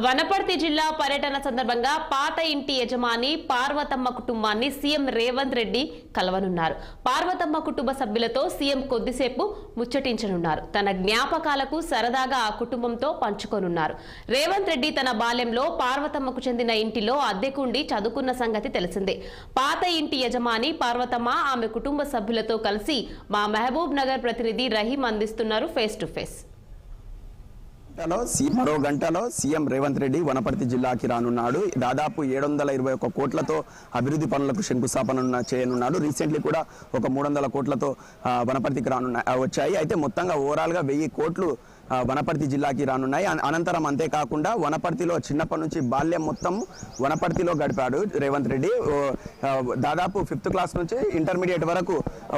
వనపర్తి జిల్లా పర్యటన సందర్భంగా పాత ఇంటి యజమాని పార్వతమ్మ కుటుంబాన్ని సీఎం రేవంత్ రెడ్డి కలవనున్నారు. పార్వతమ్మ కుటుంబ సభ్యులతో సీఎం కొద్దిసేపు ముచ్చటించనున్నారు. తన జ్ఞాపకాలకు సరదాగా ఆ కుటుంబంతో పంచుకోనున్నారు. రేవంత్ రెడ్డి తన బాల్యంలో పార్వతమ్మకు చెందిన ఇంటిలో అద్దెకుండి చదువుకున్న సంగతి తెలిసిందే. పాత ఇంటి యజమాని పార్వతమ్మ ఆమె కుటుంబ సభ్యులతో కలిసి మా మహబూబ్ నగర్ ప్రతినిధి రహీం అందిస్తున్నారు ఫేస్ టు ఫేస్. మరో గంటలో సీఎం రేవంత్ రెడ్డి వనపర్తి జిల్లాకి రానున్నాడు. దాదాపు 721 కోట్లతో అభివృద్ధి పనులకు శంకుస్థాపన చేయనున్నాడు. రీసెంట్లీ కూడా ఒక 300 కోట్లతో వనపర్తికి వచ్చాయి. అయితే మొత్తంగా ఓవరాల్గా 1000 కోట్లు వనపర్తి జిల్లాకి రానున్నాయి. అనంతరం అంతేకాకుండా వనపర్తిలో చిన్నప్పటి నుంచి బాల్యం మొత్తం వనపర్తిలో గడిపాడు రేవంత్ రెడ్డి. దాదాపు 5th క్లాస్ నుంచి ఇంటర్మీడియట్ వరకు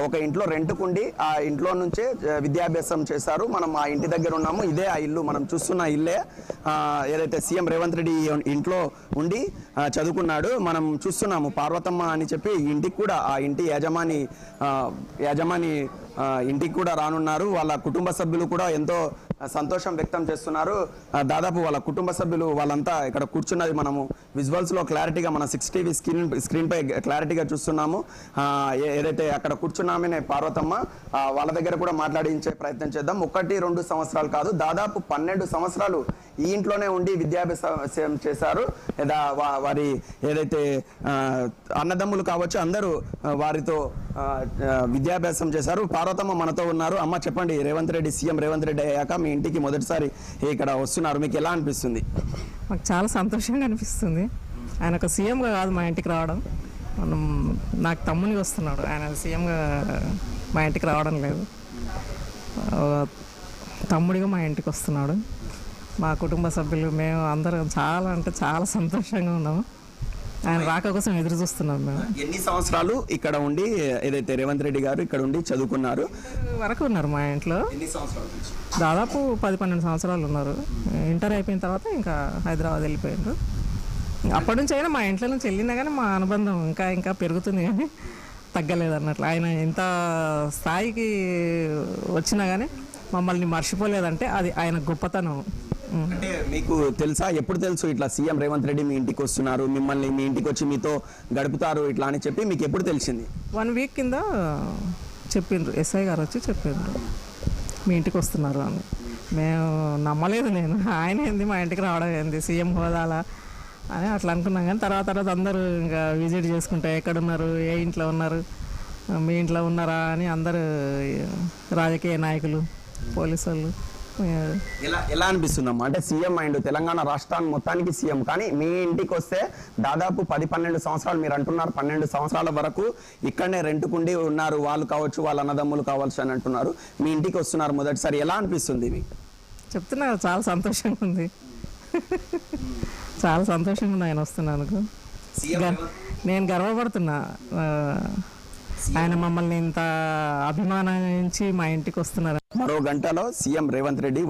ఒక ఇంట్లో రెంట్కుండి ఆ ఇంట్లో నుంచే విద్యాభ్యాసం చేశారు. మనం ఆ ఇంటి దగ్గర ఉన్నాము. ఇదే ఆ ఇల్లు, మనం చూస్తున్న ఇల్లే ఏదైతే సీఎం రేవంత్ రెడ్డి ఇంట్లో ఉండి చదువుకున్నాడు. మనం చూస్తున్నాము పార్వతమ్మ అని చెప్పి ఇంటికి కూడా ఆ ఇంటి యజమాని ఇంటికి కూడా రానున్నారు. వాళ్ళ కుటుంబ సభ్యులు కూడా ఎంతో సంతోషం వ్యక్తం చేస్తున్నారు. దాదాపు వాళ్ళ కుటుంబ సభ్యులు వాళ్ళంతా ఇక్కడ కూర్చున్నది మనము విజువల్స్లో క్లారిటీగా మన 6 TV స్క్రీన్ పై క్లారిటీగా చూస్తున్నాము. ఏదైతే అక్కడ కూర్చున్నామనే పార్వతమ్మ, వాళ్ళ దగ్గర కూడా మాట్లాడించే ప్రయత్నం చేద్దాం. 1-2 సంవత్సరాలు కాదు, దాదాపు 12 సంవత్సరాలు ఈ ఇంట్లోనే ఉండి విద్యాభ్యాసం చేశారు. వారి ఏదైతే అన్నదమ్ములు కావచ్చు అందరూ వారితో విద్యాభ్యాసం చేశారు. పార్వతమ్మ మనతో ఉన్నారు. అమ్మ చెప్పండి, సీఎం రేవంత్ రెడ్డి అయ్యాక మీ ఇంటికి మొదటిసారి ఇక్కడ వస్తున్నారు, మీకు ఎలా అనిపిస్తుంది? మాకు చాలా సంతోషంగా అనిపిస్తుంది. ఆయన ఒక సీఎంగా కాదు మా ఇంటికి రావడం, నాకు తమ్ముని వస్తున్నాడు. ఆయన సీఎంగా మా ఇంటికి రావడం లేదు, తమ్ముడిగా మా ఇంటికి వస్తున్నాడు. మా కుటుంబ సభ్యులు మేము అందరం చాలా సంతోషంగా ఉన్నాము. ఆయన రాక కోసం ఎదురు చూస్తున్నాం. మేము ఎన్ని సంవత్సరాలు ఇక్కడ ఉండి ఏదైతే రేవంత్ రెడ్డి గారు ఇక్కడ ఉండి చదువుకున్నారు? వరకు ఉన్నారు మా ఇంట్లో. దాదాపు 10-12 సంవత్సరాలు ఉన్నారు. ఇంటర్ అయిపోయిన తర్వాత ఇంకా హైదరాబాద్ వెళ్ళిపోయారు. అప్పటి నుంచి అయినా మా ఇంట్లో నుంచి వెళ్ళినా కానీ మా అనుబంధం ఇంకా పెరుగుతుంది, కానీ తగ్గలేదు అన్నట్లు. ఆయన ఎంత స్థాయికి వచ్చినా కానీ మమ్మల్ని మర్చిపోలేదంటే అది ఆయన గొప్పతనం. అంటే మీకు తెలుసా, ఎప్పుడు తెలుసు ఇట్లా సీఎం రేవంత్ రెడ్డి మీ ఇంటికి వస్తున్నారు, మిమ్మల్ని మీ ఇంటికి వచ్చి మీతో గడుపుతారు ఇట్లా అని చెప్పి మీకు ఎప్పుడు తెలిసింది? 1 వీక్ కింద చెప్పిండ్రు, ఎస్ఐ గారు వచ్చి చెప్పిండ్రు మీ ఇంటికి వస్తున్నారు అని. మేము నమ్మలేదు. ఆయన ఏంది మా ఇంటికి రావడం ఏంది, సీఎం హోదాలా అని అట్లా అనుకున్నాం. కానీ తర్వాత అందరూ ఇంకా విజిట్ చేసుకుంటే ఎక్కడున్నారు, ఏ ఇంట్లో ఉన్నారు, మీ ఇంట్లో ఉన్నారా అని అందరూ రాజకీయ నాయకులు, పోలీసు వాళ్ళు. ఎలా అనిపిస్తుందమ్మా? అంటే సీఎం అయిండు, తెలంగాణ రాష్ట్రాన్ని మొత్తానికి సీఎం, కానీ మీ ఇంటికి వస్తే దాదాపు 10-12 సంవత్సరాలు మీరు అంటున్నారు, 12 సంవత్సరాల వరకు ఇక్కడనే రెంట్కుండి ఉన్నారు. వాళ్ళు కావచ్చు, వాళ్ళ అన్నదమ్ములు కావచ్చు అని అంటున్నారు. మీ ఇంటికి వస్తున్నారు మొదటిసారి, ఎలా అనిపిస్తుంది మీకు? చెప్తున్నా, చాలా సంతోషంగా ఉంది. చాలా సంతోషంగా ఉంది ఆయన వస్తున్నాను. నేను గర్వపడుతున్నా. ఆయన మమ్మల్ని ఇంత అభిమానించి మా ఇంటికి వస్తున్నారు. మరో గంటలో సీఎం రేవంత్ రెడ్డి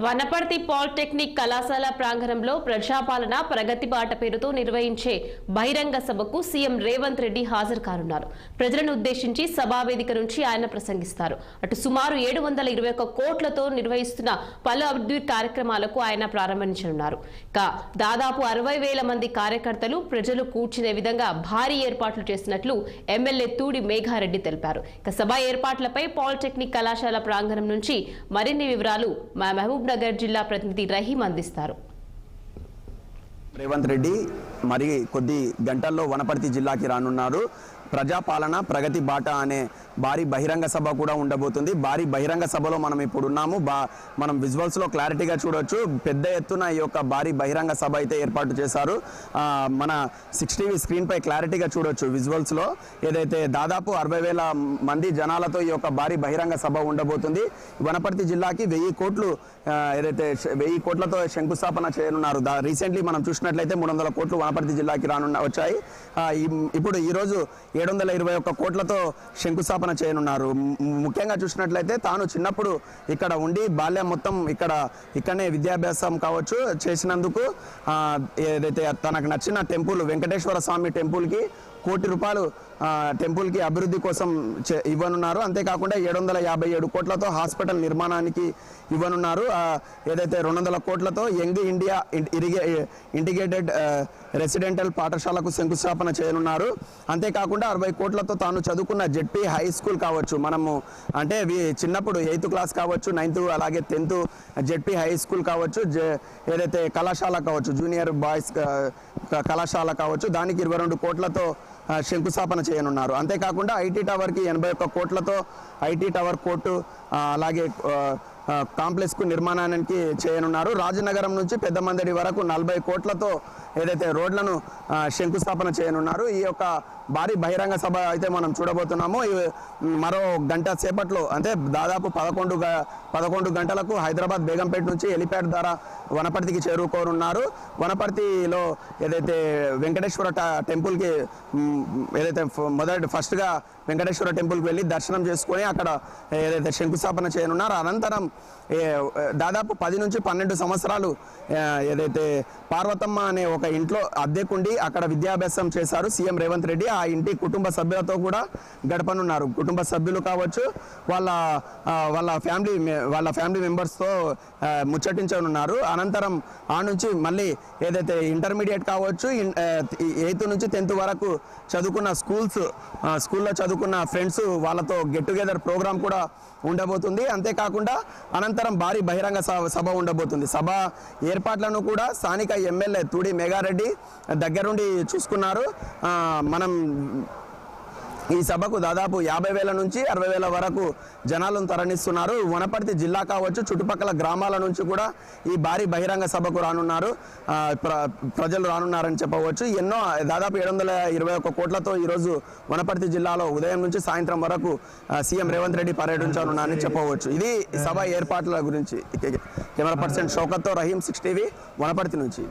వనపర్తి పాలిటెక్నిక్ కళాశాల ప్రాంగణంలో ప్రజాపాలన ప్రగతి బాట పేరుతో నిర్వహించే బహిరంగ సభకు సీఎం రేవంత్ రెడ్డి హాజరు కానున్నారు. ప్రజలను ఉద్దేశించి సభావేదిక నుంచి ఆయన ప్రసంగిస్తారు. అటు సుమారు 721 కోట్లతో నిర్వహిస్తున్న పలు అభివృద్ధి కార్యక్రమాలకు ఆయన ప్రారంభించనున్నారు. దాదాపు 60,000 మంది కార్యకర్తలు ప్రజలు కూర్చునే విధంగా భారీ ఏర్పాట్లు చేసినట్లు ఎమ్మెల్యే తూడి మేఘారెడ్డి తెలిపారు. సభ ఏర్పాట్లపై పాలిటెక్నిక్ కళాశాల ప్రాంగణం నుంచి మరిన్ని వివరాలు మా మహబూబ్ నగర్ జిల్లా ప్రతినిధి రహీం అందిస్తారు. రేవంత్ రెడ్డి మరి కొద్ది గంటల్లో వనపర్తి జిల్లాకి రానున్నారు. ప్రజాపాలన ప్రగతి బాట అనే భారీ బహిరంగ సభ కూడా ఉండబోతుంది. భారీ బహిరంగ సభలో మనం ఇప్పుడు ఉన్నాము. మనం విజువల్స్లో క్లారిటీగా చూడొచ్చు. పెద్ద ఎత్తున ఈ యొక్క భారీ బహిరంగ సభ అయితే ఏర్పాటు చేశారు. మన 6 TV స్క్రీన్ పై క్లారిటీగా చూడొచ్చు విజువల్స్లో. ఏదైతే దాదాపు 60,000 మంది జనాలతో ఈ యొక్క భారీ బహిరంగ సభ ఉండబోతుంది. వనపర్తి జిల్లాకి 1000 కోట్లు ఏదైతే 1000 కోట్లతో శంకుస్థాపన చేయనున్నారు. రీసెంట్లీ మనం చూసినట్లయితే 300 కోట్లు వనపర్తి జిల్లాకి వచ్చాయి. ఇప్పుడు ఈరోజు 721 కోట్లతో శంకుస్థాపన చేయనున్నారు. ముఖ్యంగా చూసినట్లయితే తాను చిన్నప్పుడు ఇక్కడ ఉండి బాల్యం మొత్తం ఇక్కడనే విద్యాభ్యాసం కావచ్చు చేసినందుకు ఏదైతే తనకు నచ్చిన టెంపుల్ వెంకటేశ్వర స్వామి టెంపుల్కి ₹1 కోటి టెంపుల్కి అభివృద్ధి కోసం ఇవ్వనున్నారు. అంతేకాకుండా 757 కోట్లతో హాస్పిటల్ నిర్మాణానికి ఇవ్వనున్నారు. ఏదైతే 200 కోట్లతో యంగ్ ఇండియా ఇంటిగ్రేటెడ్ రెసిడెంటల్ పాఠశాలకు శంకుస్థాపన చేయనున్నారు. అంతేకాకుండా 60 కోట్లతో తాను చదువుకున్న జెడ్పీ హై స్కూల్ కావచ్చు, మనము అంటే చిన్నప్పుడు 8th క్లాస్ కావచ్చు, 9th అలాగే 10th జెడ్పీ హై స్కూల్ కావచ్చు, ఏదైతే కళాశాల కావచ్చు, జూనియర్ బాయ్స్ కళాశాల కావచ్చు, దానికి 22 కోట్లతో శంకుస్థాపన చేయనున్నారు. అంతేకాకుండా ఐటీ టవర్కి 81 కోట్లతో ఐటీ టవర్ కోర్టు అలాగే కాంప్లెక్స్కు నిర్మాణానికి చేయనున్నారు. రాజనగరం నుంచి పెద్దమందడి వరకు 40 కోట్లతో ఏదైతే రోడ్లను శంకుస్థాపన చేయనున్నారు. ఈ యొక్క భారీ బహిరంగ సభ అయితే మనం చూడబోతున్నాము. మరో గంట సేపట్లో అంటే దాదాపు 11 గంటలకు హైదరాబాద్ బేగంపేట నుంచి హెలిప్యాడ్ ద్వారా వనపర్తికి చేరుకోనున్నారు. వనపర్తిలో ఏదైతే వెంకటేశ్వర టెంపుల్కి ఏదైతే ఫస్ట్గా వెంకటేశ్వర టెంపుల్కి వెళ్ళి దర్శనం చేసుకొని అక్కడ ఏదైతే శంకుస్థాపన చేయనున్నారు. అనంతరం దాదాపు 10 నుంచి 12 సంవత్సరాలు ఏదైతే పార్వతమ్మ అనే ఒక ఇంట్లో అద్దెకుండి అక్కడ విద్యాభ్యాసం చేశారు సీఎం రేవంత్ రెడ్డి. ఆ ఇంటి కుటుంబ సభ్యులతో కూడా గడపనున్నారు. కుటుంబ సభ్యులు కావచ్చు, వాళ్ళ ఫ్యామిలీ మెంబర్స్తో ముచ్చటించనున్నారు. అనంతరం ఆ నుంచి మళ్ళీ ఏదైతే ఇంటర్మీడియట్ కావచ్చు, 8th నుంచి 10th వరకు చదువుకున్న స్కూల్లో చదువుకున్న ఫ్రెండ్స్ వాళ్ళతో గెట్ టుగెదర్ ప్రోగ్రామ్ కూడా ఉండబోతుంది. అంతేకాకుండా అనంతరం భారీ బహిరంగ సభ ఉండబోతుంది. సభ ఏర్పాట్లను కూడా స్థానిక ఎమ్మెల్యే తూడి మేఘారెడ్డి దగ్గరుండి చూసుకున్నారు. మనం ఈ సభకు దాదాపు 50,000 నుంచి 60,000 వరకు జనాలను తరలిస్తున్నారు. వనపర్తి జిల్లా కావచ్చు, చుట్టుపక్కల గ్రామాల నుంచి కూడా ఈ భారీ బహిరంగ సభకు రానున్నారు, ప్రజలు రానున్నారని చెప్పవచ్చు. దాదాపు 721 కోట్లతో ఈరోజు వనపర్తి జిల్లాలో ఉదయం నుంచి సాయంత్రం వరకు సీఎం రేవంత్ రెడ్డి పర్యటించనున్నారని చెప్పవచ్చు. ఇది సభ ఏర్పాట్ల గురించి. కెమెరా పర్సన్ షౌకత్తో రహీం, 6 టీవీ, వనపర్తి నుంచి.